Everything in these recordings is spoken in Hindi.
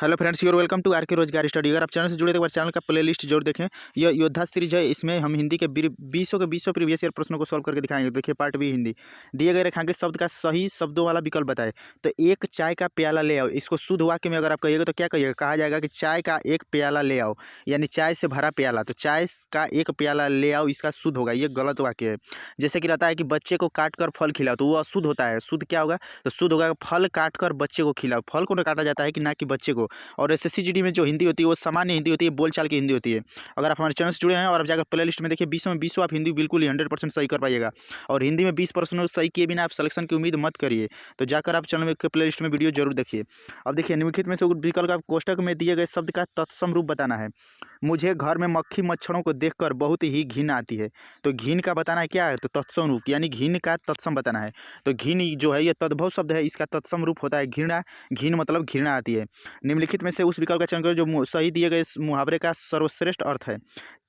Hello friends, you're welcome to R K Rozgar study. अगर आप चैनल से जुड़े तो एक बार चैनल का प्लेलिस्ट जरूर देखें। यह योद्धा सीरीज है। इसमें हम हिंदी के 20 प्रीवियस ईयर प्रश्नों को सॉल्व करके दिखाएंगे। देखिए पार्ट बी हिंदी। दिए गए रेखांकित शब्द का सही शब्दों वाला विकल्प बताए। तो एक चाय का प्याला ले आओ, इसको शुद्ध वाक्य में अगर आप कहिएगा तो क्या कहिएगा? कहा जाएगा कि चाय का एक प्याला ले आओ, यानी चाय से भरा प्याला। तो चाय का एक प्याला ले आओ, इसका शुद्ध होगा। ये गलत वाक्य है। जैसे कि रहता है कि बच्चे को काट कर फल खिलाओ, तो वो अशुद्ध होता है। शुद्ध क्या होगा? तो शुद्ध होगा फल काट कर बच्चे को खिलाओ। फल को काटा जाता है कि ना कि बच्चे को। और एसएससी में जो हिंदी होती है वो सामान्य हिंदी होती है, बोलचाल की हिंदी होती है। अगर आप हमारे चैनल से जुड़े हैं और आप जाकर प्ले लिस्ट में देखिए 20 में 20 आप हिंदी बिल्कुल ही 100% सही कर पाइएगा। और हिंदी में 20 प्रश्नों सही किए बिना आप सिलेक्शन की उम्मीद मत करिए। तो जाकर आप चैनल में प्ले लिस्ट में वीडियो जरूर देखिए। अब देखिए निम्नलिखित में से विकल्प का कोष्टक में दिए गए शब्द का तत्सम रूप बताना है। मुझे घर में मक्खी मच्छरों को देखकर बहुत ही घिन आती है। तो घिन का बताना है क्या है? तो तत्सम रूप, यानी घिन का तत्सम बताना है। तो घिन जो है ये तद्भव शब्द है, इसका तत्सम रूप होता है घृणा। घिन मतलब घृणा आती है। निम्नलिखित में से उस विकल्प का चयन करें जो सही दिए गए इस मुहावरे का सर्वश्रेष्ठ अर्थ है।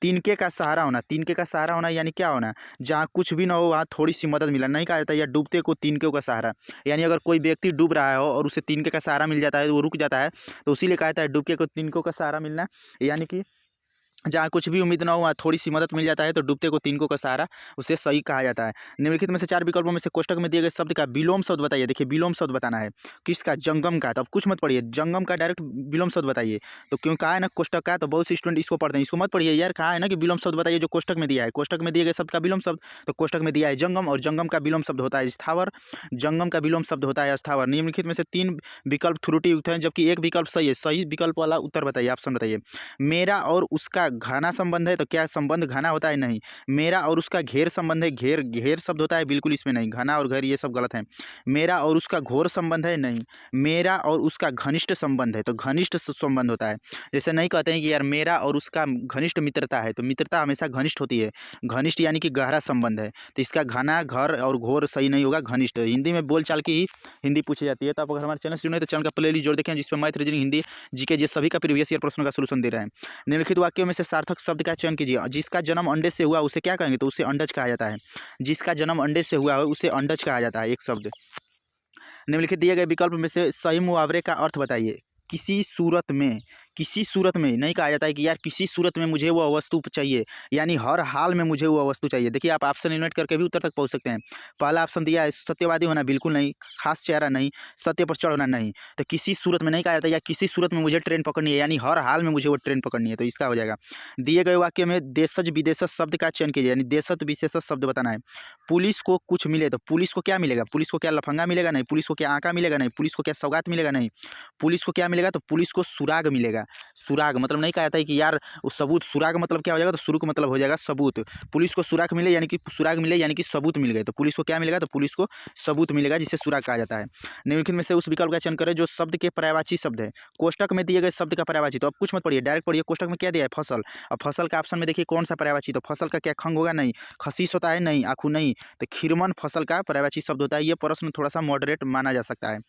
तिनके का सहारा होना। तिनके का सहारा होना यानी क्या होना? जहाँ कुछ भी ना हो वहाँ थोड़ी सी मदद मिला। नहीं कहा जाता या डूबते को तिनके का सहारा, यानी अगर कोई व्यक्ति डूब रहा हो और उसे तिनके का सहारा मिल जाता है तो वो रुक जाता है। तो इसीलिए कहा जाता है डूबते को तिनकों का सहारा मिलना, यानी कि जहाँ कुछ भी उम्मीद ना हो वहाँ थोड़ी सी मदद मिल जाता है। तो डूबते को तिनकों का सहारा, उसे सही कहा जाता है। निम्नलिखित में से 4 विकल्पों में से कोष्टक में दिए गए शब्द का विलोम शब्द बताइए। देखिए विलोम शब्द बताना है किसका? जंगम का। तो अब कुछ मत पढ़िए, जंगम का डायरेक्ट विलोम शब्द बताइए। तो क्यों कहा है ना कोष्टक का, तो बहुत से स्टूडेंट इसको पढ़ते हैं, इसको मत पढ़िए यार। कहा है ना कि विलोम शब्द बताइए जो कोष्टक में दिया है। कोष्टक में दिए गए शब्द का विलोम शब्द, तो कोष्टक में दिया है जंगम, और जंगम का विलोम शब्द होता है स्थावर। जंगम का विलोम शब्द होता है स्थावर। निम्नलिखित में से 3 विकल्प त्रुटियुक्त हैं, जबकि एक विकल्प सही है। सही विकल्प वाला उत्तर बताइए, ऑप्शन बताइए। मेरा और उसका घना संबंध है, तो क्या संबंध घना होता है? नहीं। मेरा और उसका घेर संबंध है, घेर घेर शब्द होता है, बिल्कुल इसमें नहीं। घना और घेर ये सब गलत है। मेरा और उसका घोर संबंध है, नहीं। मेरा और उसका घनिष्ठ संबंध है, तो घनिष्ठ संबंध होता है। जैसे नहीं कहते हैं कि यार मेरा और उसका घनिष्ठ मित्रता है, तो मित्रता हमेशा घनिष्ठ होती है। घनिष्ठ यानी कि गहरा संबंध है। तो इसका घना, घर और घोर सही नहीं होगा, घनिष्ठ। हिंदी में बोलचाल की ही हिंदी पूछी जाती है। तो आप अगर हमारे चैनल से जुड़े तो चैनल का प्ले लिस्ट जोड़ देखें, जिसमें मैथ, रीजनिंग, हिंदी, जीके ये सभी का प्रीवियस ईयर प्रश्नों का सलूशन दे रहे हैं। निम्नलिखित वाक्यों में से सार्थक शब्द का चयन कीजिए। जिसका जन्म अंडे से हुआ उसे क्या कहेंगे? तो उसे अंडज कहा जाता है। जिसका जन्म अंडे से हुआ है उसे अंडज कहा जाता है, एक शब्द। निम्नलिखित दिए गए विकल्प में से सही मुहावरे का अर्थ बताइए। किसी सूरत में, किसी सूरत में नहीं कहा जाता है कि यार किसी सूरत में मुझे वह वस्तु चाहिए, यानी हर हाल में मुझे वह वस्तु चाहिए। देखिए आप ऑप्शन इन्वर्ट करके भी उत्तर तक पहुंच सकते हैं। पहला ऑप्शन दिया है सत्यवादी होना, बिल्कुल नहीं। खास चेहरा नहीं। सत्य पर चढ़ना नहीं। तो किसी सूरत में नहीं कहा जाता या किसी सूरत में मुझे ट्रेन पकड़नी है, यानी हर हाल में मुझे वो ट्रेन पकड़नी है। तो इसका हो जाएगा। दिए गए वाक्य में देशज विदेशज शब्द का चयन कीजिए, यानी देशज विशेषज शब्द बताना है। पुलिस को कुछ मिले, तो पुलिस को क्या मिलेगा? पुलिस को क्या लफंगा मिलेगा? नहीं। पुलिस को क्या आंका मिलेगा? नहीं। पुलिस को क्या सौगात मिलेगा? नहीं। पुलिस को क्या मिलेगा? तो पुलिस को सुराग मिलेगा। सुराग मतलब नहीं कहा जाता है कि यार उस सबूत। सुराग मतलब क्या हो जाएगा? तो शुरू का मतलब हो जाएगा सबूत। पुलिस को सुराग मिले यानी कि सुराग मिले यानी कि सबूत मिल गए। तो पुलिस को क्या मिलेगा? तो पुलिस को सबूत मिलेगा, जिसे सुराग कहा जाता है। निम्नलिखित में से उस विकल्प का चयन करें जो शब्द के पर्यायवाची शब्द है। कोष्टक में दिए गए शब्द का पर्यायवाची, तो अब कुछ मत पढ़िए, डायरेक्ट पढ़िए। कोष्टक में क्या दिया है? फसल। अब फसल का ऑप्शन में देखिए कौन सा पर्यायवाची, तो फसल का क्या खंग होगा? नहीं। खसीस होता है? नहीं। आखू नहीं। तो खीरमन फसल का पर्यायवाची शब्द होता है। ये प्रश्न थोड़ा सा मॉडरेट माना जा सकता है।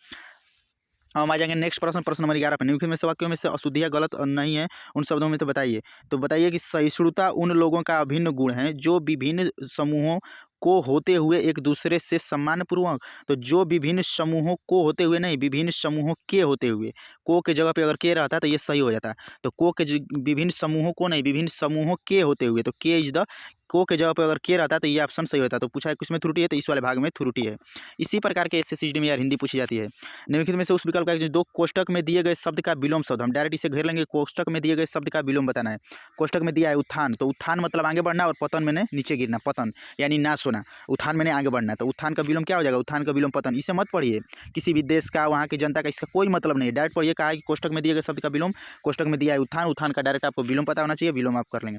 हम आ जाएंगे नेक्स्ट प्रश्न, प्रश्न नंबर 11 पर। निम्नलिखित में से वाक्यों में से अशुद्धियाँ गलत नहीं है, उन शब्दों में तो बताइए। तो बताइए कि सहिष्णुता उन लोगों का अभिन्न गुण है जो विभिन्न समूहों को होते हुए एक दूसरे से सम्मानपूर्वक। तो जो विभिन्न समूहों को होते हुए नहीं, विभिन्न समूहों के होते हुए। को के जगह पे अगर के रहता तो ये सही हो जाता। तो को के विभिन्न समूहों को नहीं, विभिन्न समूहों के होते हुए। तो के इज द, को के जगह पे अगर के रहता तो ये ऑप्शन सही होता। तो पूछा है किसमें त्रुटि है, तो इस वाले भाग में त्रुटि है। इसी प्रकार के एसएससी में यार हिंदी पूछी जाती है। निम्नलिखित में से उस विकल्प का जो 2 कोष्टक में दिए गए शब्द का विलोम शब्द, हम डायरेक्ट इसे घेर लेंगे। कोष्टक में दिए गए शब्द का विलोम बताना है। कोष्टक में दिया है उत्थान, तो उत्थान मतलब आगे बढ़ना, और पतन मैंने नीचे गिरना, पतन यानी नाश होना। उत्थान मैंने आगे बढ़ना, तो उत्थान का विलोम क्या हो जाएगा? उत्थान का विलोम पतन। इसे मत पढ़िए, किसी भी देश का, वहाँ की जनता का इसका कोई मतलब नहीं है। डायरेक्ट पढ़िए, कहा है कि कोष्टक में दिए गए शब्द का विलोम। कोष्टक में दिया है उत्थान, उत्थान का डायरेक्ट आपको विलोम पता होना चाहिए, विलोम आप कर लेंगे।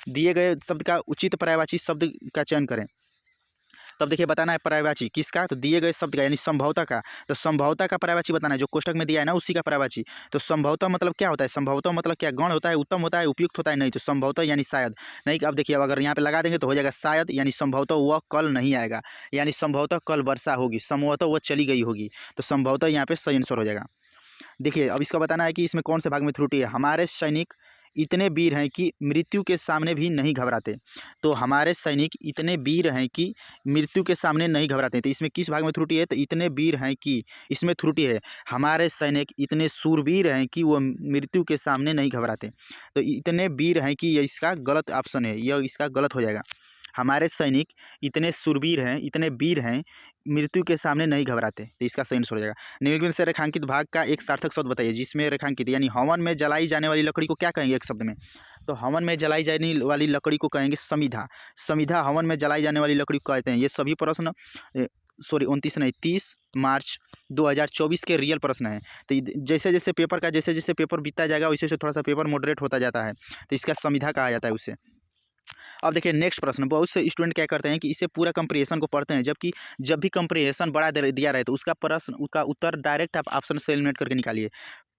दिए गए शब्द का उचित पर्यायवाची शब्द का चयन करें। तब देखिए बताना है पर्यायवाची किसका, तो दिए गए शब्द का, यानी संभवतः का। तो संभवतः का पर्यायवाची बताना है, जो कोष्टक में दिया है ना उसी का पर्यायवाची। तो संभवतः मतलब क्या होता है? संभवतः मतलब क्या? गण होता है, उत्तम होता है, उपयुक्त होता है? नहीं। तो संभवतः यानी शायद नहीं। अब देखिए अगर यहाँ पे लगा देंगे तो हो जाएगा शायद, यानी संभवतः वह कल नहीं आएगा, यानी संभवतः कल वर्षा होगी, संभवतः वह चली गई होगी। तो संभवतः यहाँ पे सही आंसर हो जाएगा। देखिए अब इसका बताना है कि इसमें कौन से भाग में त्रुटि है। हमारे सैनिक इतने वीर हैं कि मृत्यु के सामने भी नहीं घबराते। तो हमारे सैनिक इतने वीर हैं कि मृत्यु के सामने नहीं घबराते। तो इसमें किस भाग में त्रुटि है? तो इतने वीर हैं कि, इसमें त्रुटि है। हमारे सैनिक इतने शूरवीर हैं कि वो मृत्यु के सामने नहीं घबराते। तो इतने वीर हैं कि ये इसका गलत ऑप्शन है, यह इसका गलत हो जाएगा। हमारे सैनिक इतने शूरवीर हैं, इतने वीर हैं, मृत्यु के सामने नहीं घबराते। तो इसका सही आंसर हो जाएगा। निम्नलिखित से रेखांकित भाग का एक सार्थक शब्द बताइए जिसमें रेखांकित यानी हवन में जलाई जाने वाली लकड़ी को क्या कहेंगे एक शब्द में? तो हवन में जलाई जाने वाली लकड़ी को कहेंगे समिधा। समिधा हवन में जलाई जाने वाली लकड़ी को कहते हैं। ये सभी प्रश्न 29 नहीं 30 मार्च 2024 के रियल प्रश्न हैं। तो जैसे जैसे पेपर बीतता जाएगा वैसे वैसे थोड़ा सा पेपर मॉडरेट होता जाता है। तो इसका समिधा कहा जाता है उसे। अब देखिए नेक्स्ट प्रश्न, बहुत से स्टूडेंट क्या करते हैं कि इसे पूरा कंप्रीहेंशन को पढ़ते हैं, जबकि जब भी कंप्रीहेंशन बड़ा दिया रहे तो उसका प्रश्न, उसका उत्तर डायरेक्ट आप ऑप्शन से एलिमिनेट करके निकालिए।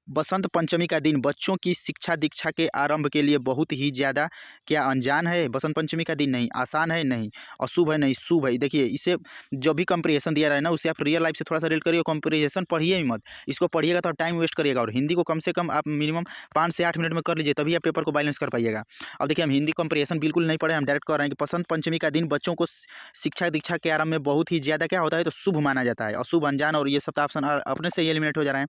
बसंत पंचमी का दिन बच्चों की शिक्षा दीक्षा के आरंभ के लिए बहुत ही ज़्यादा क्या अनजान है? बसंत पंचमी का दिन नहीं, आसान है नहीं, अशुभ है नहीं, शुभ है। देखिए इसे जो भी कंप्रीहेंशन दिया रहा है ना उसे आप रियल लाइफ से थोड़ा सा रिलेट करिए। कंप्रीहेंशन पढ़िए ही मत, इसको पढ़िएगा तो टाइम वेस्ट करिएगा। और हिंदी को कम से कम आप मिनिमम 5 से 8 मिनट में कर लीजिए, तभी आप पेपर को बैलेंस कर पाइएगा। अब देखिए हम हिंदी कंप्रीहेंशन बिल्कुल नहीं पढ़े, हम डायरेक्ट कर रहे हैं कि बसंत पंचमी का दिन बच्चों को शिक्षा दीक्षा के आरंभ में बहुत ही ज़्यादा क्या होता है? तो शुभ माना जाता है। अशुभ, अनजान और ये सब ऑप्शन अपने से ही एलिमिनेट हो जा रहे हैं।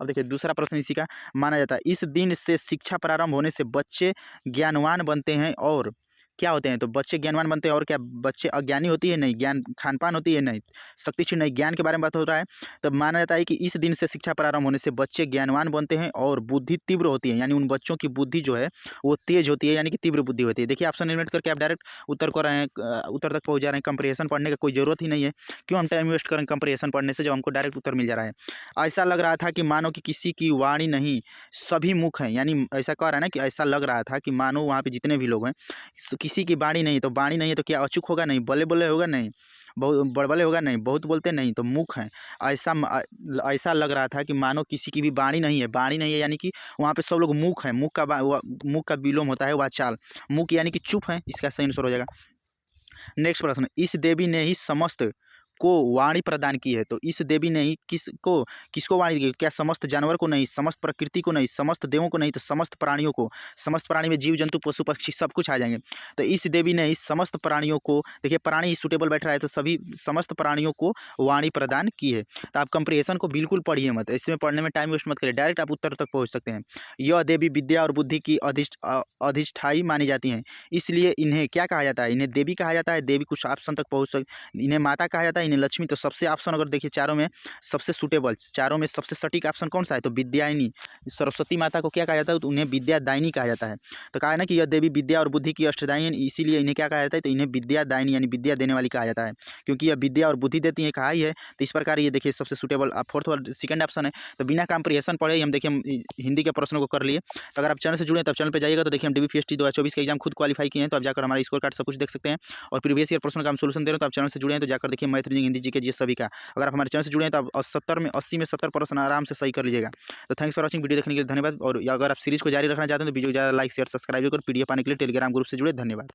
अब देखिए दूसरा प्रश्न इसी का माना जाता है, इस दिन से शिक्षा प्रारंभ होने से बच्चे ज्ञानवान बनते हैं और क्या होते हैं? तो बच्चे ज्ञानवान बनते हैं और क्या बच्चे अज्ञानी होती है? नहीं। ज्ञान खानपान होती है? नहीं। शक्ति क्षीण नहीं। ज्ञान के बारे में बात हो रहा है। तब माना जाता है कि इस दिन से शिक्षा प्रारंभ होने से बच्चे ज्ञानवान बनते हैं और बुद्धि तीव्र होती है, यानी उन बच्चों की बुद्धि जो है वो तेज होती है, यानी कि तीव्र बुद्धि होती है। देखिए ऑप्शन एलिमिनेट करके आप डायरेक्ट उत्तर कर रहे हैं, उत्तर तक पहुँच जा रहे हैं। कंप्रीहेंशन पढ़ने का कोई ज़रूरत ही नहीं है। क्यों हम टाइम वेस्ट करें कंप्रीहेंशन पढ़ने से जब हमको डायरेक्ट उत्तर मिल जा रहा है। ऐसा लग रहा था कि मानो कि किसी की वाणी नहीं सभी मुख हैं, यानी ऐसा कह रहा है ना कि ऐसा लग रहा था कि मानो वहाँ पे जितने भी लोग हैं किसी की वाणी नहीं, तो वाणी नहीं है तो क्या अचूक होगा? नहीं। बल्ले बल्ले होगा? नहीं। बहुत बड़बड़े होगा? नहीं। बहुत बोलते? नहीं। तो मुख हैं। ऐसा लग रहा था कि मानो किसी की भी वाणी नहीं है। वाणी नहीं है यानी कि वहाँ पे सब लोग मुख हैं। मुख का विलोम होता है वाचाल। मुख यानी कि चुप है। इसका सही आंसर हो जाएगा। नेक्स्ट प्रश्न, इस देवी ने ही समस्त को वाणी प्रदान की है। तो इस देवी ने ही किसको वाणी दी? क्या समस्त जानवर को नहीं, समस्त प्रकृति को नहीं, समस्त देवों को नहीं, तो समस्त प्राणियों को। समस्त प्राणी में जीव जंतु पशु पक्षी सब कुछ आ जाएंगे। तो इस देवी ने ही समस्त प्राणियों को, देखिए प्राणी ही सुटेबल बैठ रहा है तो सभी समस्त प्राणियों को वाणी प्रदान की है। तो आप कंप्रीहेंशन को बिल्कुल पढ़िए मत, इसमें पढ़ने में टाइम वेस्ट मत करिए, डायरेक्ट आप उत्तर तक पहुँच सकते हैं। यह देवी विद्या और बुद्धि की अधिष्ठायी मानी जाती हैं, इसलिए इन्हें क्या कहा जाता है? इन्हें देवी कहा जाता है। देवी कुछ ऑप्शन तक पहुँच इन्हें माता कहा जाता है, इन्हें लक्ष्मी। तो सबसे ऑप्शन अगर देखिए चारों में सबसे सूटेबल, चारों में सबसे सटीक ऑप्शन कौन सा है? तो विद्यायनी। सरस्वती माता को क्या कहा जाता है? तो उन्हें विद्यादायिनी कहा जाता है। तो कहा है ना कि यह देवी विद्या और बुद्धि की अष्टदायी है, इसीलिए इन्हें क्या कहा जाता है? तो इन्हें विद्यादायिनी यानी विद्या देने वाली कहा जाता है, क्योंकि यह विद्या और बुद्धि देती है, कहा ही है। तो इस प्रकार ये देखिए सबसे सूटेबल फोर्थ वाला सेकंड ऑप्शन है। तो बिना कंप्रीहेंशन पढ़े ही हम देखिए हिंदी के प्रश्नों को कर लिए। तो अगर आप चैनल से जुड़े तब चैनल पर जाइएगा तो देखिए हम DBPST 2024 का एग्जाम खुद क्वालिफाई किए हैं, तो आप जाकर हमारा स्कोर कार्ड सब कुछ देख सकते हैं और प्रीवियस ईयर प्रश्न का हम सोल्यूशन दे रहे हैं। तो आप चैनल से जुड़े हैं तो जाकर देखिए math, reasoning, Hindi, GK, GS सभी का। अगर आप हमारे चैनल से जुड़े हैं तो आप 70 में 80 में 70 प्रश्न आराम से सही कर लीजिएगा। तो थैंक्स फॉर वॉचिंग, वीडियो देखने के लिए धन्यवाद। और अगर आप सीरीज को जारी रखना चाहते हैं तो वीडियो को ज़्यादा लाइक शेयर सब्सक्राइब कर PDF पाने के लिए टेलीग्राम ग्रुप से जुड़े। धन्यवाद।